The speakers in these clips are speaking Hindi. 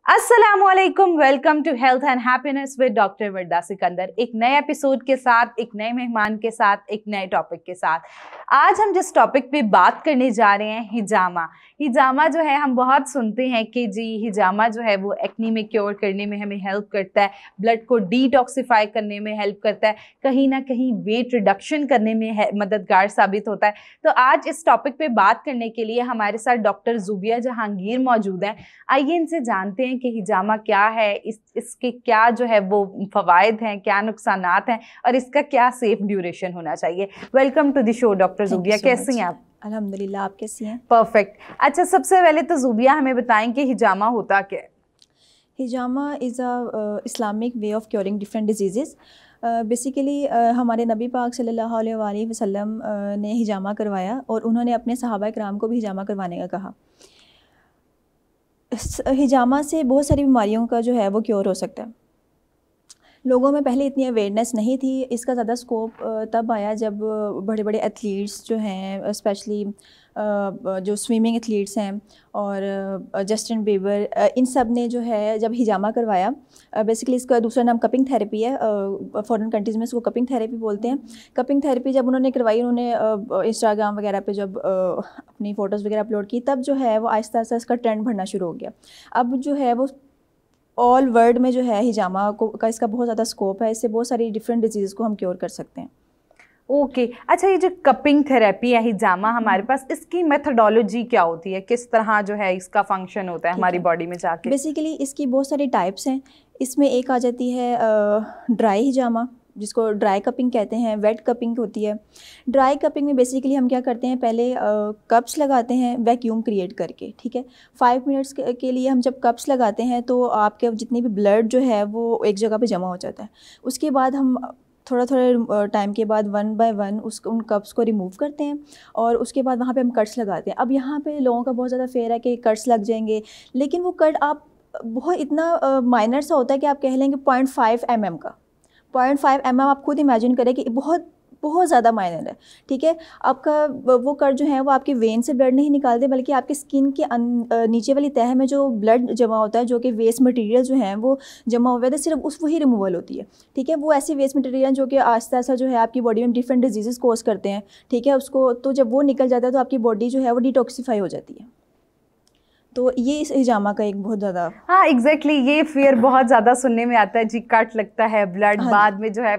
अस्सलामुअलैकुम, welcome to health and happiness with doctor Warda Sikandar. एक नए एपिसोड के साथ, एक नए मेहमान के साथ, एक नए टॉपिक के साथ। आज हम जिस टॉपिक पे बात करने जा रहे हैं, हिजामा। हिजामा जो है हम बहुत सुनते हैं कि जी हिजामा जो है वो एक्नी में क्योर करने में हमें हेल्प करता है, ब्लड को डिटॉक्सिफाई करने में हेल्प करता है, कहीं ना कहीं वेट रिडक्शन करने में मददगार साबित होता है। तो आज इस टॉपिक पे बात करने के लिए हमारे साथ डॉक्टर जुबिया जहांगीर मौजूद हैं। आइए इनसे जानते हैं कि हिजामा क्या है, इसके क्या जो है वो फवायद हैं, क्या नुकसानात हैं और इसका क्या सेफ ड्यूरेशन होना चाहिए। Welcome to the show doctor Zubia, कैसी हैं आप? अल्हम्दुलिल्लाह, आप कैसी हैं? परफेक्ट। अच्छा, सबसे पहले तो जुबिया हमें बताएं कि हिजामा होता क्या है? हिजामा is a Islamic way of curing different disease. Basically हमारे नबी पाक सल्लल्लाहु अलैहि वसल्लम ने हिजामा करवाया और उन्होंने अपने सहाबा किराम को भी हिजामा करवाने का कहा। हिजामा से बहुत सारी बीमारियों का जो है वो क्योर हो सकता है। लोगों में पहले इतनी अवेयरनेस नहीं थी। इसका ज़्यादा स्कोप तब आया जब बड़े बड़े एथलीट्स जो हैं, स्पेशली जो स्विमिंग एथलीट्स हैं और जस्टिन बीबर, इन सब ने जो है जब हिजामा करवाया। बेसिकली इसका दूसरा नाम कपिंग थेरेपी है। फॉरेन कंट्रीज़ में इसको कपिंग थेरेपी बोलते हैं। कपिंग थेरेपी जब उन्होंने करवाई, उन्होंने इंस्टाग्राम वगैरह पे जब अपनी फ़ोटोज़ वगैरह अपलोड की, तब जो है वो आहिस्ता आहिस्ता इसका ट्रेंड बढ़ना शुरू हो गया। अब जो है वो ऑल वर्ल्ड में जो है हिजामा का इसका बहुत ज़्यादा स्कोप है। इससे बहुत सारी डिफरेंट डिजीज़ को हम क्योर कर सकते हैं। ओके अच्छा, ये जो कपिंग थेरेपी है हिजामा हमारे पास, इसकी मेथोडोलॉजी क्या होती है? किस तरह जो है इसका फंक्शन होता है हमारी बॉडी में जाके? बेसिकली इसकी बहुत सारी टाइप्स हैं। इसमें एक आ जाती है ड्राई हिजामा, जिसको ड्राई कपिंग कहते हैं। वेट कपिंग होती है। ड्राई कपिंग में बेसिकली हम क्या करते हैं, पहले कप्स लगाते हैं वैक्यूम क्रिएट करके, ठीक है। 5 मिनट्स के लिए हम जब कप्स लगाते हैं तो आपके जितनी भी ब्लड जो है वो एक जगह पे जमा हो जाता है। उसके बाद हम थोड़ा थोड़ा टाइम के बाद 1 बाय 1 उन कप्स को रिमूव करते हैं और उसके बाद वहाँ पे हम कट्स लगाते हैं। अब यहाँ पे लोगों का बहुत ज़्यादा फेयर है कि कट्स लग जाएंगे, लेकिन वो कट आप बहुत इतना माइनर सा होता है कि आप कह लेंगे 0.5 mm का। 0.5 mm आप खुद इमेजिन करें कि बहुत बहुत ज़्यादा माइनर है, ठीक है। आपका वो कट जो है वो आपके वेन से ब्लड नहीं निकालते, बल्कि आपके स्किन के नीचे वाली तह में जो ब्लड जमा होता है, जो कि वेस्ट मटेरियल जो है वो जमा हुआ है, सिर्फ वही रिमूवल होती है, ठीक है। वो ऐसी वेस्ट मटेरियल जो कि आस्ता आस्ता जो है आपकी बॉडी में डिफरेंट डिजीज़ कोज करते हैं, ठीक है। उसको तो जब वो निकल जाता है तो आपकी बॉडी जो है वो डिटॉक्सीफाई हो जाती है। तो ये इस हिजामा का एक बहुत ज़्यादा, हाँ एग्जैक्टली, ये फियर बहुत ज़्यादा सुनने में आता है जी, कट लगता है ब्लड, बाद में जो है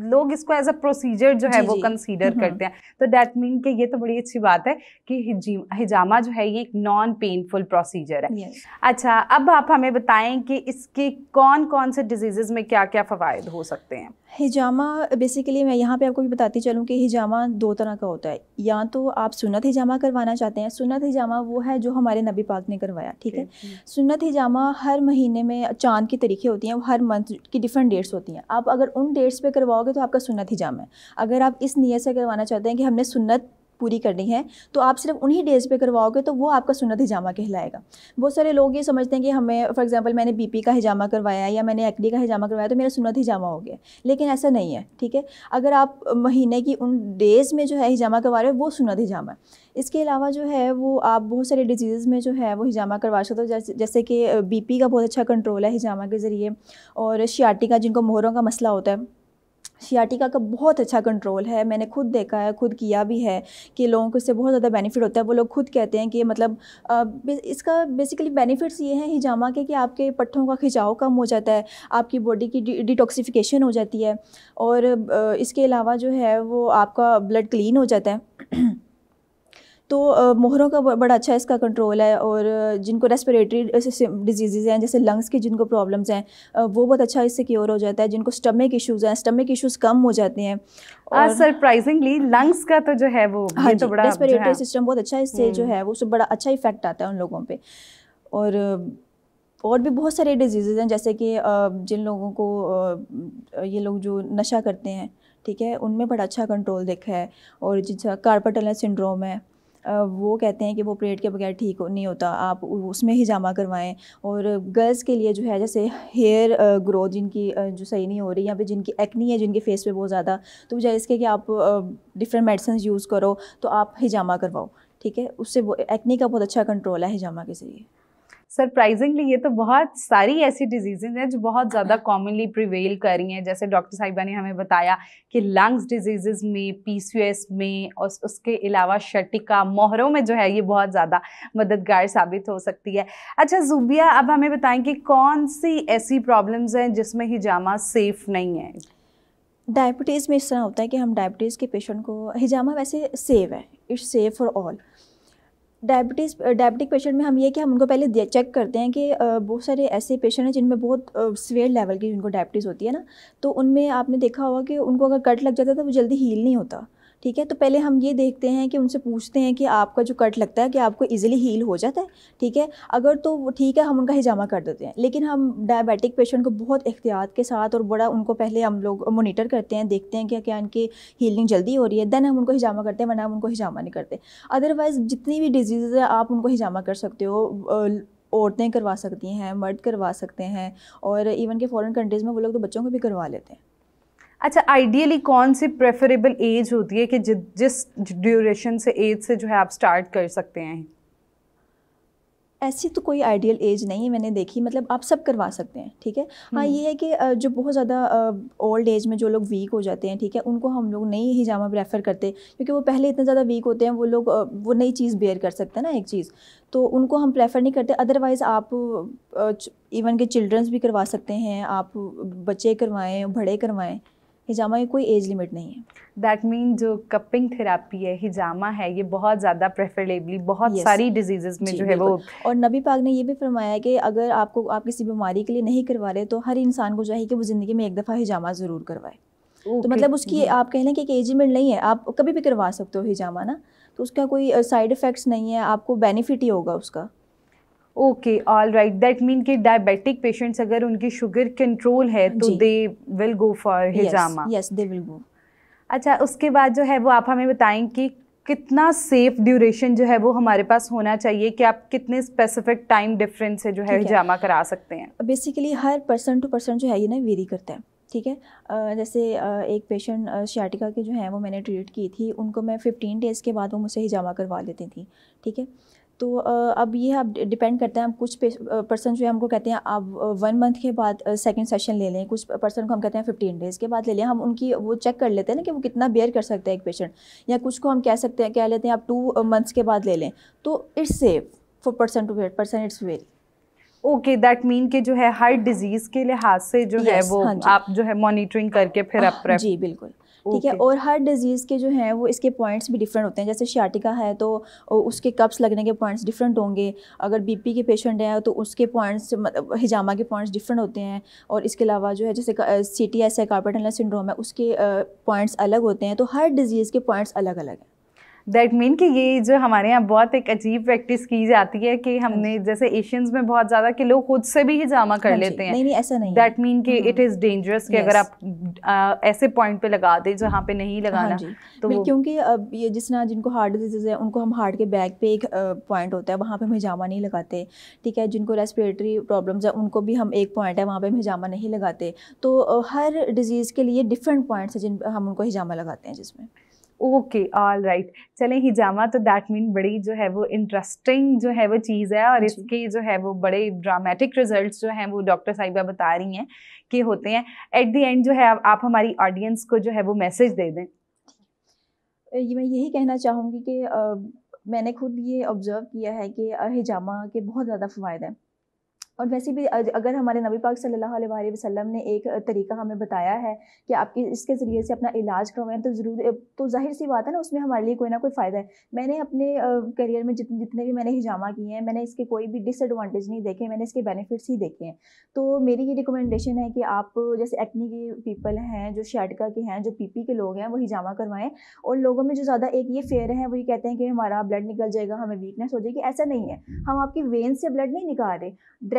लोग इसको एज अ प्रोसीजर जो है वो कंसीडर करते हैं। तो दैट मीन कि ये तो बड़ी अच्छी बात है कि हिजामा जो है ये एक नॉन पेनफुल प्रोसीजर है। अच्छा, अब आप हमें बताएं कि इसके कौन कौन से डिजीज़ में क्या क्या फ़वाइद हो सकते हैं? हिजामा बेसिकली मैं यहाँ पे आपको भी बताती चलूँ कि हिजामा 2 तरह का होता है। या तो आप सुन्नत हिजामा करवाना चाहते हैं। सुन्नत हिजामा वो है जो हमारे नबी पाक ने करवाया, ठीक है। सुन्नत हिजामा हर महीने में चाँद की तारीखें होती हैं, हर मंथ की डिफरेंट डेट्स होती हैं। आप अगर उन डेट्स पे करवाओगे तो आपका सुन्नत हिजामा है। अगर आप इस नियत से करवाना चाहते हैं कि हमने सुन्नत पूरी करनी है, तो आप सिर्फ उन्हीं डेज पे करवाओगे तो वो आपका सुन्नत हिजामा कहलाएगा। बहुत सारे लोग ये समझते हैं कि हमें, फॉर एग्जांपल मैंने बीपी का हिजामा करवाया या मैंने एक्ने का हिजामा करवाया तो मेरा सुन्नत हिजामा हो गया, लेकिन ऐसा नहीं है, ठीक है। अगर आप महीने की उन डेज़ में जो है हिजामा करवा रहे हो वो सुन्नत हिजामा है। इसके अलावा जो है वो आप बहुत सारे डिजीज़ में जो है वो हिजामा करवा सकते हो, जैसे कि बीपी का बहुत अच्छा कंट्रोल है हिजामा के ज़रिए, और सियाटिका, जिनको मोहरों का मसला होता है, सियाटिका का बहुत अच्छा कंट्रोल है। मैंने खुद देखा है, खुद किया भी है कि लोगों को इससे बहुत ज़्यादा बेनिफिट होता है। वो लोग खुद कहते हैं कि मतलब इसका बेसिकली बेनिफिट्स ये हैं हिजामा के कि आपके पट्ठों का खिंचाव कम हो जाता है, आपकी बॉडी की डिटॉक्सिफिकेशन हो जाती है, और इसके अलावा जो है वो आपका ब्लड क्लीन हो जाता है। तो मोहरों का बड़ा अच्छा इसका कंट्रोल है। और जिनको रेस्पिरेटरी डिजीज़ हैं, जैसे लंग्स की जिनको प्रॉब्लम्स हैं, वो बहुत अच्छा इससे क्योर हो जाता है। जिनको स्टमक इश्यूज़ हैं, स्टमक इश्यूज़ कम हो जाते हैं। और सरप्राइजिंगली लंग्स का तो जो है वो हाँ, तो बड़ा रेस्पिरेटरी सिस्टम बहुत अच्छा इससे जो है वो उससे बड़ा अच्छा इफेक्ट आता है उन लोगों पे। और भी बहुत सारे डिजीज़ हैं, जैसे कि जिन लोगों को ये लोग जो नशा करते हैं, ठीक है, उनमें बड़ा अच्छा कंट्रोल देखा है। और जिसका कार्पल टनल सिंड्रोम है, वो कहते हैं कि वो पीरियड के बगैर ठीक नहीं होता, आप उसमें हिजामा करवाएं। और गर्ल्स के लिए जो है, जैसे हेयर ग्रोथ जिनकी जो सही नहीं हो रही, या फिर जिनकी एक्नी है, जिनके फेस पे बहुत ज़्यादा, तो बजाय इसके कि आप डिफरेंट मेडिसिन यूज़ करो तो आप हिजामा करवाओ, ठीक है। उससे वो एक्नी का बहुत अच्छा कंट्रोल है हिजामा के ज़रिए। सरप्राइजिंगली ये तो बहुत सारी ऐसी डिजीजेज हैं जो बहुत ज़्यादा कॉमनली प्रिवेल कर रही हैं, जैसे डॉक्टर साहिबा ने हमें बताया कि लंग्स डिजीजेज में, पीसीओएस में, और उसके अलावा शर्टिका, मोहरों में जो है ये बहुत ज़्यादा मददगार साबित हो सकती है। अच्छा ज़ुबिया, अब हमें बताएं कि कौन सी ऐसी प्रॉब्लम्स हैं जिसमें हिजामा सेफ नहीं है? डायबिटीज़ में इस तरह होता है कि हम डायबिटीज़ के पेशेंट को, हिजामा वैसे सेफ है, it's safe for all. Diabetic patient में हम ये कि हम उनको पहले चेक करते हैं कि बहुत सारे ऐसे पेशेंट हैं जिनमें बहुत सीवियर लेवल की जिनको डायबिटीज़ होती है ना, तो उनमें आपने देखा होगा कि उनको अगर कट लग जाता है तो वो जल्दी हील नहीं होता। ठीक है, तो पहले हम ये देखते हैं कि उनसे पूछते हैं कि आपका जो कट लगता है कि आपको इजीली हील हो जाता है। ठीक है, अगर तो वो ठीक है हम उनका हिजामा कर देते हैं, लेकिन हम डायबिटिक पेशेंट को बहुत एहतियात के साथ और बड़ा उनको पहले हम लोग मोनीटर करते हैं, देखते हैं कि क्या इनकी हीलिंग जल्दी हो रही है, देन हम उनको हिजामा करते हैं, वरना हम उनको हिजामा नहीं करते। अदरवाइज़ जितनी भी डिजीज़ है आप उनको हिजामा कर सकते हो। औरतें करवा सकती हैं, मर्द करवा सकते हैं, और इवन के फॉरेन कंट्रीज़ में वो लोग तो बच्चों को भी करवा लेते हैं। अच्छा, आइडियली कौन सी प्रेफरेबल एज होती है कि जिस ड्यूरेशन से एज से जो है आप स्टार्ट कर सकते हैं? ऐसी तो कोई आइडियल एज नहीं है मैंने देखी, मतलब आप सब करवा सकते हैं। ठीक है, हाँ ये है कि जो बहुत ज़्यादा ओल्ड एज में जो लोग वीक हो जाते हैं, ठीक है, उनको हम लोग नहीं हिजामा प्रेफर करते, क्योंकि वो पहले इतने ज़्यादा वीक होते हैं, वो लोग वो नई चीज़ बेयर कर सकते हैं ना एक चीज़, तो उनको हम प्रेफर नहीं करते। अदरवाइज़ आप इवन के चिल्ड्रंस भी करवा सकते हैं, आप बच्चे करवाएँ, बड़े करवाएँ, हिजामा की कोई एज लिमिट नहीं है। दैट मीन जो कपिंग थेरापी है, हिजामा है, ये बहुत ज़्यादा प्रेफरेबली बहुत सारी डिजीज़ेज़ में जो है वो, और नबी पाक ने ये भी फरमाया है कि अगर आपको आप किसी बीमारी के लिए नहीं करवा रहे तो हर इंसान को चाहिए कि वो ज़िंदगी में एक दफ़ा हिजामा ज़रूर करवाए। तो मतलब उसकी आप कह लें कि एक एज लिमिट नहीं है, आप कभी भी करवा सकते हो हिजामा ना, तो उसका कोई साइड इफ़ेक्ट्स नहीं है, आपको बेनिफिट ही होगा उसका। Okay, all right, that mean कि डायबिटिक पेशेंट्स अगर उनकी शुगर कंट्रोल है तो they will go for hijama. Yes, they will go. अच्छा, उसके बाद जो है वो आप हमें बताएं कि कितना सेफ ड्यूरेशन जो है वो हमारे पास होना चाहिए, कि आप कितने स्पेसिफिक टाइम डिफरेंस से जो है हिजामा करा सकते हैं? बेसिकली हर पर्सन टू पर्सन जो है ये ना वेरी करता है। ठीक है, जैसे एक पेशेंट सियाटिका के जो हैं वो मैंने ट्रीट की थी, उनको मैं 15 डेज़ के बाद वो मुझसे हिजामा करवा लेती थी। ठीक है, तो अब ये अब डिपेंड करता है, हम कुछ पर्सन जो है हमको कहते हैं आप 1 मंथ के बाद सेकंड सेशन ले लें, कुछ पर्सन को हम कहते हैं 15 डेज़ के बाद ले लें। हम उनकी वो चेक कर लेते हैं ना कि वो कितना बेयर कर सकता है एक पेशेंट, या कुछ को हम कह लेते हैं आप 2 मंथ्स के बाद ले लें, तो it's safe for person to person, it's very okay, that mean कि जो है हर डिजीज़ के लिहाज से जो है वो आप जो है मॉनिटरिंग करके फिर आप जी बिल्कुल। ठीक है, और हर डिजीज़ के जो हैं वो इसके पॉइंट्स भी डिफरेंट होते हैं। जैसे सियाटिका है तो उसके कप्स लगने के पॉइंट्स डिफरेंट होंगे, अगर बीपी के पेशेंट हैं तो उसके पॉइंट्स मतलब हिजामा के पॉइंट्स डिफरेंट होते हैं, और इसके अलावा जो है जैसे CTS है, कार्पेट टनल सिंड्रोम है, उसके पॉइंट्स अलग होते हैं, तो हर डिजीज़ के पॉइंट्स अलग अलग हैं। दैट मीन कि ये जो हमारे यहाँ बहुत एक अजीब प्रैक्टिस की जाती है कि हमने जैसे एशियंस में बहुत ज़्यादा कि लोग खुद से भी हिजामा कर लेते हैं। नहीं ऐसा नहीं। दैट मीन कि इट इज़ डेंजरस कि अगर आप ऐसे पॉइंट पे लगा दें जहाँ पे नहीं लगाना। तो क्योंकि अब ये जिनको हार्ट डिजीज़ है उनको हम हार्ट के बैक पे एक पॉइंट होता है, वहाँ पे हम हिजामा नहीं लगाते। ठीक है, जिनको रेस्पिरेटरी प्रॉब्लम्स है उनको भी हम एक पॉइंट है वहाँ पे हम हिजामा नहीं लगाते। तो हर डिजीज़ के लिए डिफरेंट पॉइंट्स है जिन हम उनको हिजामा लगाते हैं जिसमें। ओके, ऑल राइट, चलें, हिजामा तो दैट मीन बड़ी जो है वो इंटरेस्टिंग जो है वो चीज़ है, और इसके जो है वो बड़े ड्रामेटिक रिजल्ट्स जो हैं वो डॉक्टर साहिबा बता रही हैं कि होते हैं। एट द एंड जो है आप हमारी ऑडियंस को जो है वो मैसेज दे दें। मैं यही कहना चाहूँगी कि मैंने खुद ये ऑब्ज़र्व किया है कि हिजामा के बहुत ज़्यादा फ़वाइद हैं, और वैसे भी अगर हमारे नबी पाक सल्लल्लाहु अलैहि वसल्लम ने एक तरीका हमें बताया है कि आप इसके ज़रिए से अपना इलाज करवाएं, तो ज़रूर, तो जाहिर सी बात है ना उसमें हमारे लिए कोई ना कोई फ़ायदा है। मैंने अपने करियर में जितने भी मैंने हिजामा किए हैं, मैंने इसके कोई भी डिसएडवांटेज नहीं देखे, मैंने इसके बेनिफिट्स ही देखे हैं। तो मेरी ये रिकमेंडेशन है कि आप जैसे एक्ने के पीपल हैं, जो सियाटिका के हैं, जो PP के लोग हैं, वो हिजामा करवाएं। और लोगों में जो ज़्यादा एक ये फेयर है, वो ये कहते हैं कि हमारा ब्लड निकल जाएगा, हमें वीकनेस हो जाएगी। ऐसा नहीं है, हम आपकी वेन से ब्लड नहीं निकाल रहे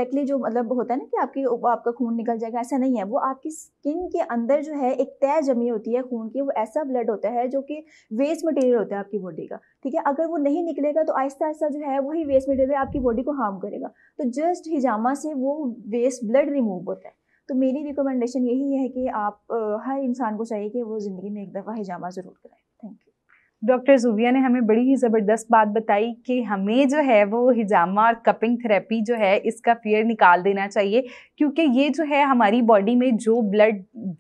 डायरेक्टली, जो मतलब होता है ना कि आपका खून निकल जाएगा, ऐसा नहीं है। वो आपकी स्किन के अंदर जो है एक तय जमी होती है खून की, वो ऐसा ब्लड होता है जो कि वेस्ट मटेरियल होता है आपकी बॉडी का। ठीक है, अगर वो नहीं निकलेगा तो आहिस्ता आहिस्ता जो है वही वेस्ट मटेरियल आपकी बॉडी को हार्म करेगा। तो जस्ट हिजामा से वो वेस्ट ब्लड रिमूव होता है। तो मेरी रिकमेंडेशन यही है कि आप हर इंसान को चाहिए कि वो ज़िंदगी में एक दफ़ा हिजामा ज़रूर कराएं। Thank you. डॉक्टर ज़ुबिया ने हमें बड़ी ही ज़बरदस्त बात बताई कि हमें जो है वो हिजामा और कपिंग थेरेपी जो है इसका फियर निकाल देना चाहिए, क्योंकि ये जो है हमारी बॉडी में जो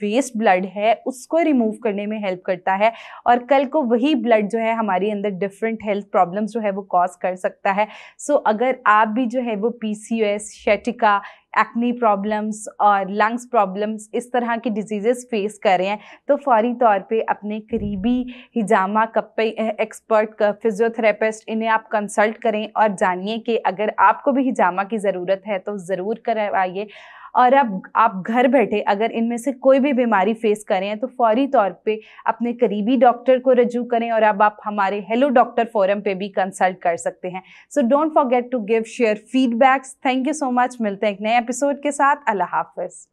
वेस्ट ब्लड है उसको रिमूव करने में हेल्प करता है, और कल को वही ब्लड जो है हमारे अंदर डिफरेंट हेल्थ प्रॉब्लम्स जो है वो कॉज कर सकता है। सो अगर आप भी जो है वो PCOS, शेटिका, एक्ने प्रॉब्लम्स और लंग्स प्रॉब्लम्स, इस तरह की डिजीज़ेस फेस कर रहे हैं, तो फौरी तौर पे अपने करीबी हिजामा कपिंग एक्सपर्ट फिजियोथेरेपिस्ट इन्हें आप कंसल्ट करें और जानिए कि अगर आपको भी हिजामा की ज़रूरत है तो ज़रूर करवाइए। और अब आप घर बैठे अगर इनमें से कोई भी बीमारी फेस करें हैं तो फौरी तौर पे अपने करीबी डॉक्टर को रजू करें, और अब आप हमारे हेलो डॉक्टर फोरम पे भी कंसल्ट कर सकते हैं। So don't forget to give share feedbacks. Thank you so much. मिलते हैं एक नए एपिसोड के साथ। अल्लाह हाफिज़।